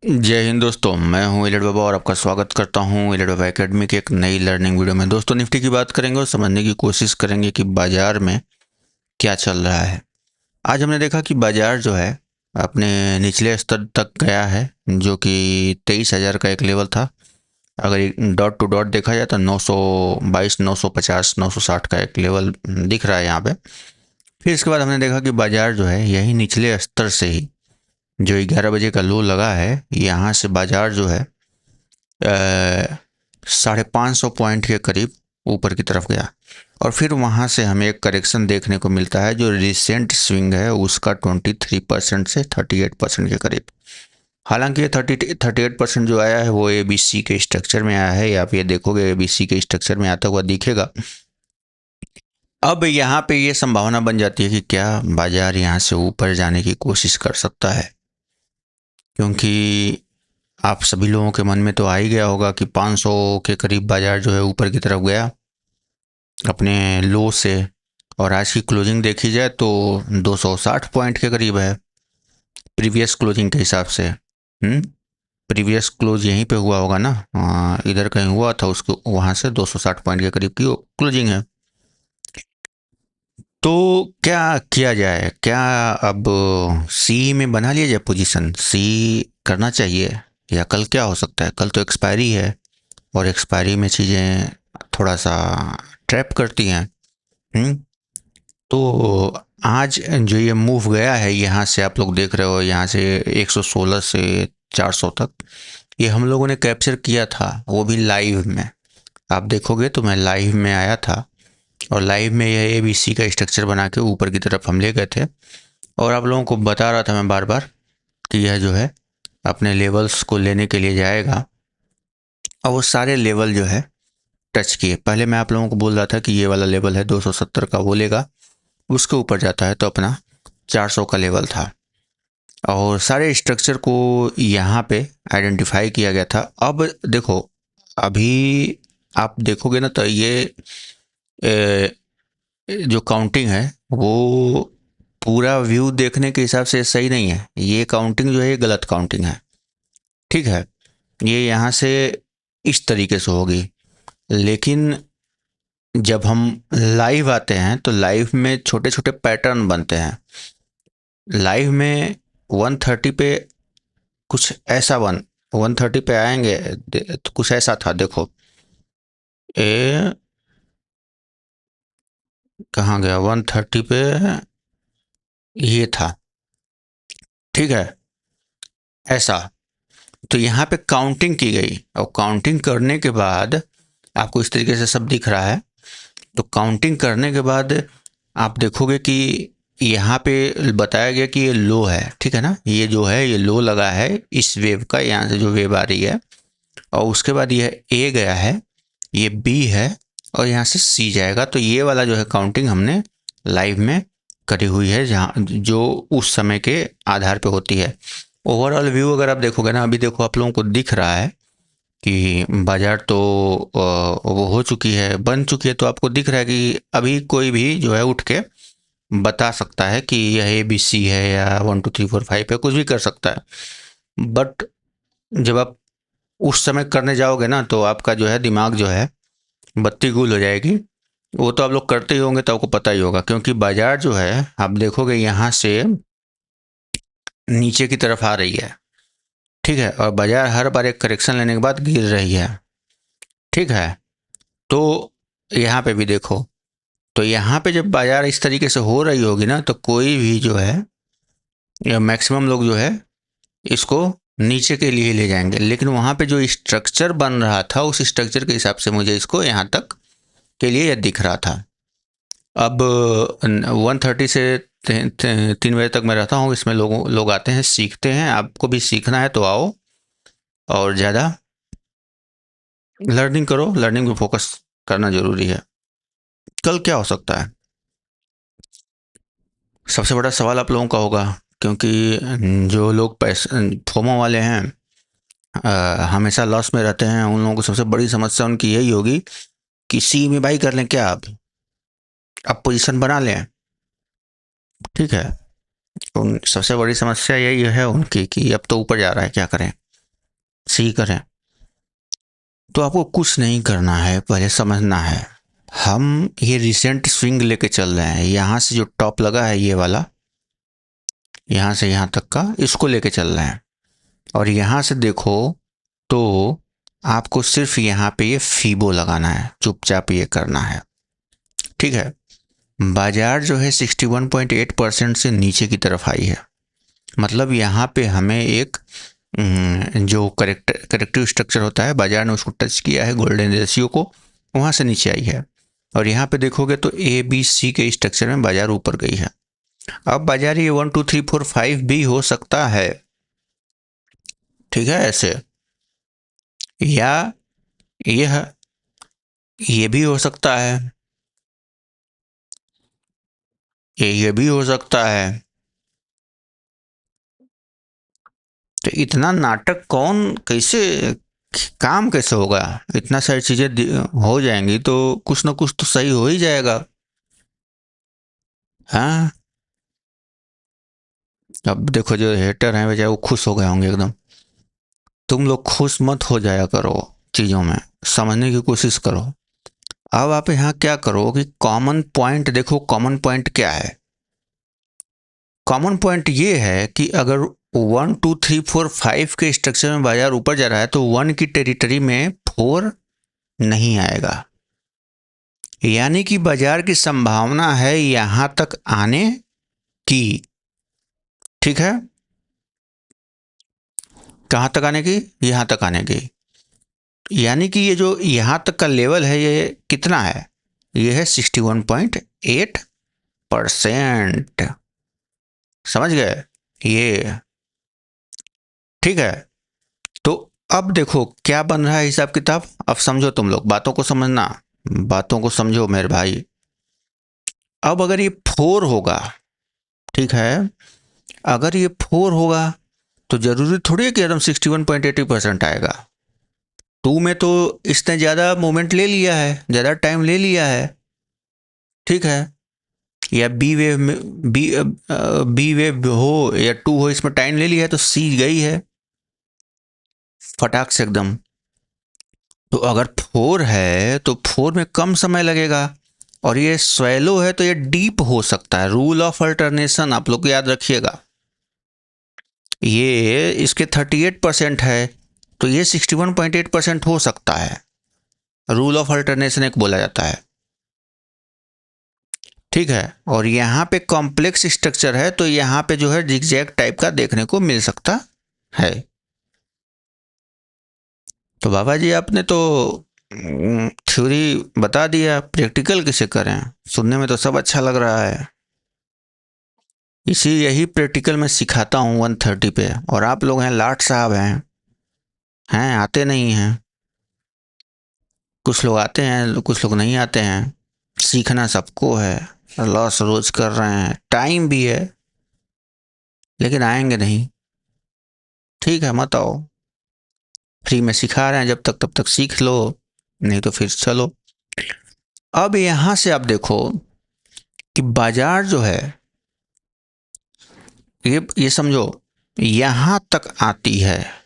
जय हिंद दोस्तों, मैं हूं एलिड बाबा और आपका स्वागत करता हूं एलिड बाबा एकेडमी के एक नई लर्निंग वीडियो में। दोस्तों, निफ्टी की बात करेंगे और समझने की कोशिश करेंगे कि बाजार में क्या चल रहा है। आज हमने देखा कि बाजार जो है अपने निचले स्तर तक गया है, जो कि 23,000 का एक लेवल था। अगर एक डॉट टू डॉट देखा जाए तो 922, 950, 960 का एक लेवल दिख रहा है यहाँ पे। फिर इसके बाद हमने देखा कि बाजार जो है यही निचले स्तर से ही, जो 11 बजे का लो लगा है, यहाँ से बाजार जो है 550 पॉइंट के करीब ऊपर की तरफ गया। और फिर वहाँ से हमें एक करेक्शन देखने को मिलता है, जो रिसेंट स्विंग है उसका 23% से 38% के करीब। हालांकि ये 38% जो आया है वो ABC के स्ट्रक्चर में आया है, या आप ये देखोगे ABC के स्ट्रक्चर में आता हुआ दिखेगा। अब यहाँ पे ये संभावना बन जाती है कि क्या बाजार यहाँ से ऊपर जाने की कोशिश कर सकता है, क्योंकि आप सभी लोगों के मन में तो आ ही गया होगा कि 500 के करीब बाजार जो है ऊपर की तरफ गया अपने लो से। और आज की क्लोजिंग देखी जाए तो 260 पॉइंट के करीब है प्रीवियस क्लोजिंग के हिसाब से। प्रीवियस क्लोज यहीं पे हुआ होगा ना, इधर कहीं हुआ था, उसको वहाँ से 260 पॉइंट के करीब की क्लोजिंग है। तो क्या किया जाए, क्या अब सी में बना लिया जाए पोजीशन, सी करना चाहिए, या कल क्या हो सकता है? कल तो एक्सपायरी है और एक्सपायरी में चीज़ें थोड़ा सा ट्रैप करती हैं। हम्म तो आज जो ये मूव गया है यहाँ से, आप लोग देख रहे हो यहाँ से 116 से 400 तक, ये हम लोगों ने कैप्चर किया था, वो भी लाइव में। आप देखोगे तो मैं लाइव में आया था, और लाइव में यह ABC का स्ट्रक्चर बना के ऊपर की तरफ हम ले गए थे। और आप लोगों को बता रहा था मैं बार बार कि यह जो है अपने लेवल्स को लेने के लिए जाएगा। और वो सारे लेवल जो है टच किए। पहले मैं आप लोगों को बोल रहा था कि ये वाला लेवल है 270 का, वो लेगा, उसके ऊपर जाता है तो अपना 400 का लेवल था। और सारे स्ट्रक्चर को यहाँ पे आइडेंटिफाई किया गया था। अब देखो, अभी आप देखोगे ना तो ये जो काउंटिंग है वो पूरा व्यू देखने के हिसाब से सही नहीं है। ये काउंटिंग जो है ये गलत काउंटिंग है, ठीक है। ये यहाँ से इस तरीके से होगी, लेकिन जब हम लाइव आते हैं तो लाइव में छोटे छोटे पैटर्न बनते हैं। लाइव में 130 पे कुछ ऐसा 130 पे आएंगे तो कुछ ऐसा था, देखो ए कहाँ गया, 130 पे ये था, ठीक है, ऐसा। तो यहाँ पे काउंटिंग की गई, और काउंटिंग करने के बाद आपको इस तरीके से सब दिख रहा है। तो काउंटिंग करने के बाद आप देखोगे कि यहाँ पे बताया गया कि ये लो है, ठीक है ना, ये जो है ये लो लगा है इस वेव का, यहाँ से जो वेव आ रही है। और उसके बाद यह ए गया है, ये बी है, और यहाँ से सी जाएगा। तो ये वाला जो है काउंटिंग हमने लाइव में करी हुई है, जहाँ जो उस समय के आधार पे होती है। ओवरऑल व्यू अगर आप देखोगे ना, अभी देखो आप लोगों को दिख रहा है कि बाजार तो वो हो चुकी है, बन चुकी है। तो आपको दिख रहा है कि अभी कोई भी जो है उठ के बता सकता है कि यह ABC है या 1 2 3 4 5 है, कुछ भी कर सकता है। बट जब आप उस समय करने जाओगे ना तो आपका जो है दिमाग जो है बत्ती गुल हो जाएगी। वो तो आप लोग करते ही होंगे तो आपको पता ही होगा, क्योंकि बाजार जो है आप देखोगे यहाँ से नीचे की तरफ आ रही है, ठीक है, और बाजार हर बार एक करेक्शन लेने के बाद गिर रही है, ठीक है। तो यहाँ पे भी देखो, तो यहाँ पे जब बाजार इस तरीके से हो रही होगी ना तो कोई भी जो है, या मैक्सिमम लोग जो है इसको नीचे के लिए ले जाएंगे। लेकिन वहाँ पे जो स्ट्रक्चर बन रहा था उस स्ट्रक्चर के हिसाब से मुझे इसको यहाँ तक के लिए यह दिख रहा था। अब 130 से 3 बजे तक मैं रहता हूँ इसमें, लोग आते हैं, सीखते हैं। आपको भी सीखना है तो आओ और ज़्यादा लर्निंग करो, लर्निंग पे फोकस करना ज़रूरी है। कल क्या हो सकता है, सबसे बड़ा सवाल आप लोगों का होगा, क्योंकि जो लोग पैसे फोमो वाले हैं, हमेशा लॉस में रहते हैं, उन लोगों को सबसे बड़ी समस्या उनकी यही होगी कि सी में बाई कर लें क्या, अब पोजीशन बना लें, ठीक है। सबसे बड़ी समस्या यही है उनकी कि अब तो ऊपर जा रहा है, क्या करें। सी करें, तो आपको कुछ नहीं करना है, पहले समझना है। हम ये रिसेंट स्विंग लेके चल रहे हैं, यहाँ से जो टॉप लगा है ये वाला, यहाँ से यहाँ तक का, इसको लेके चल रहे हैं। और यहाँ से देखो तो आपको सिर्फ यहाँ पे ये फीबो लगाना है, चुपचाप ये करना है, ठीक है। बाजार जो है 61.8% से नीचे की तरफ आई है, मतलब यहाँ पे हमें एक जो करेक्टिव स्ट्रक्चर होता है, बाजार ने उसको टच किया है, गोल्डन रेशियो को, वहाँ से नीचे आई है। और यहाँ पे देखोगे तो ए बी सी के स्ट्रक्चर में बाजार ऊपर गई है। अब बाजार ये 1 2 3 4 5 भी हो सकता है, ठीक है, ऐसे, या ये भी हो सकता है, ये भी हो सकता है। तो इतना नाटक कौन, कैसे काम कैसे होगा? इतना सारी चीजें हो जाएंगी तो कुछ ना कुछ तो सही हो ही जाएगा। हाँ, अब देखो जो हेटर हैं बेचारे वो खुश हो गए होंगे एकदम। तुम लोग खुश मत हो जाया करो, चीज़ों में समझने की कोशिश करो। अब आप यहाँ क्या करो कि कॉमन पॉइंट देखो, कॉमन पॉइंट क्या है? कॉमन पॉइंट ये है कि अगर 1 2 3 4 5 के स्ट्रक्चर में बाजार ऊपर जा रहा है तो 1 की टेरिटरी में 4 नहीं आएगा, यानी कि बाजार की संभावना है यहां तक आने की, ठीक है। कहां तक आने की? यहां तक आने की, यानी कि ये जो यहां तक का लेवल है ये कितना है? ये है 61.8%, समझ गए ये, ठीक है। तो अब देखो क्या बन रहा है हिसाब किताब, अब समझो तुम लोग, बातों को समझना, बातों को समझो मेरे भाई। अब अगर ये 4 होगा, ठीक है, अगर ये 4 होगा तो जरूरी थोड़ी है कि एकदम 61.80% आएगा। 2 में तो इसने ज़्यादा मोमेंट ले लिया है, ज़्यादा टाइम ले लिया है, ठीक है। या बी वेव में बी वेव हो या 2 हो, इसमें टाइम ले लिया है, तो सी गई है फटाक से एकदम। तो अगर 4 है तो 4 में कम समय लगेगा, और ये स्वेलो है तो ये डीप हो सकता है। रूल ऑफ अल्टरनेशन आप लोग याद रखिएगा, ये इसके 38% है तो ये 61.8% हो सकता है। रूल ऑफ अल्टरनेशन एक बोला जाता है, ठीक है। और यहाँ पे कॉम्प्लेक्स स्ट्रक्चर है तो यहाँ पे जो है जिगजैग टाइप का देखने को मिल सकता है। तो बाबा जी आपने तो थ्योरी बता दिया, प्रैक्टिकल कैसे करें? सुनने में तो सब अच्छा लग रहा है, यही प्रैक्टिकल में सिखाता हूँ 130 पे। और आप लोग हैं लाट साहब हैं आते नहीं हैं, कुछ लोग आते हैं कुछ लोग नहीं आते हैं। सीखना सबको है, लॉस रोज कर रहे हैं, टाइम भी है, लेकिन आएंगे नहीं, ठीक है, मत आओ। फ्री में सिखा रहे हैं, जब तक तब तक सीख लो, नहीं तो फिर चलो। अब यहां से आप देखो कि बाजार जो है, ये समझो, यहां तक आती है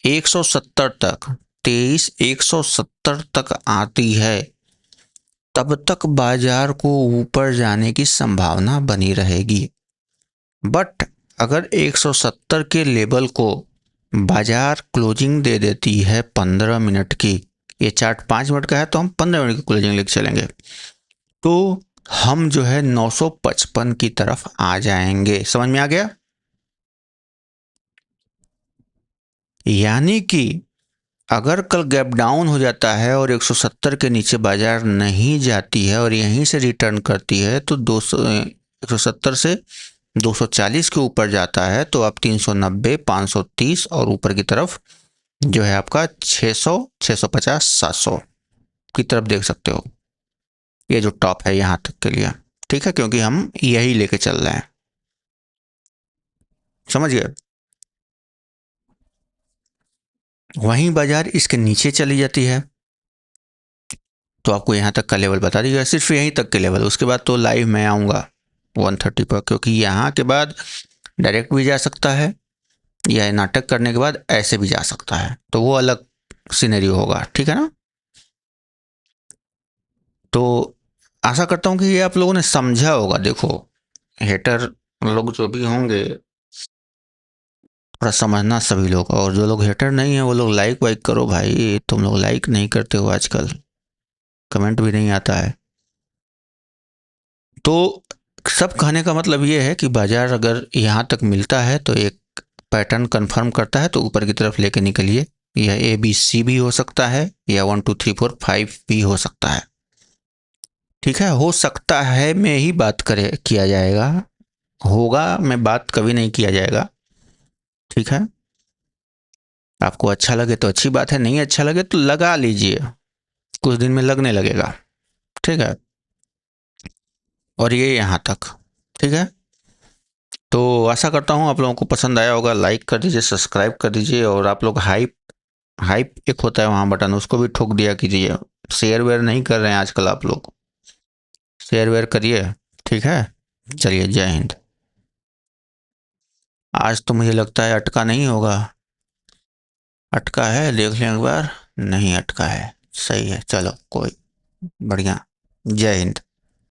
170 तक, 23 170 तक आती है, तब तक बाजार को ऊपर जाने की संभावना बनी रहेगी। बट अगर 170 के लेवल को बाजार क्लोजिंग दे देती है 15 मिनट की, ये चार्ट 5 मिनट का है तो हम 15 मिनट की क्लोजिंग लेके चलेंगे, तो हम जो है 955 की तरफ आ जाएंगे। समझ में आ गया? यानी कि अगर कल गैप डाउन हो जाता है और 170 के नीचे बाजार नहीं जाती है और यहीं से रिटर्न करती है तो 170 से 240 के ऊपर जाता है तो आप 390 530 और ऊपर की तरफ जो है आपका 600 650 700 की तरफ देख सकते हो। ये जो टॉप है यहाँ तक के लिए, ठीक है, क्योंकि हम यही लेके चल रहे हैं, समझ गए। वहीं बाजार इसके नीचे चली जाती है तो आपको यहाँ तक का लेवल बता दीजिएगा, सिर्फ यहीं तक के लेवल, उसके बाद तो लाइव मैं आऊँगा 130 पर, क्योंकि यहाँ के बाद डायरेक्ट भी जा सकता है या नाटक करने के बाद ऐसे भी जा सकता है, तो वो अलग सिनेरियो होगा, ठीक है ना। तो आशा करता हूँ कि ये आप लोगों ने समझा होगा। देखो, हेटर लोग जो भी होंगे, थोड़ा समझना सभी लोग, और जो लोग हेटर नहीं है वो लोग लाइक वाइक करो भाई। तुम लोग लाइक नहीं करते हो आजकल, कमेंट भी नहीं आता है। तो सब कहने का मतलब ये है कि बाजार अगर यहाँ तक मिलता है तो एक पैटर्न कंफर्म करता है तो ऊपर की तरफ लेके निकलिए। यह ए बी सी भी हो सकता है, या 1 2 3 4 5 भी हो सकता है। ठीक है, हो सकता है में ही बात करे किया जाएगा, होगा में बात कभी नहीं किया जाएगा। ठीक है, आपको अच्छा लगे तो अच्छी बात है, नहीं अच्छा लगे तो लगा लीजिए, कुछ दिन में लगने लगेगा। ठीक है, और ये यहाँ तक। ठीक है, तो आशा करता हूँ आप लोगों को पसंद आया होगा। लाइक कर दीजिए, सब्सक्राइब कर दीजिए, और आप लोग हाइप हाइप एक होता है वहाँ बटन, उसको भी ठोक दिया कीजिए। शेयर वेयर नहीं कर रहे हैं आजकल आप लोग, शेयर वेयर करिए। ठीक है, चलिए, जय हिंद। आज तो मुझे लगता है अटका नहीं होगा। अटका है, देख लें एक बार। नहीं अटका है, सही है, चलो कोई, बढ़िया। जय हिंद।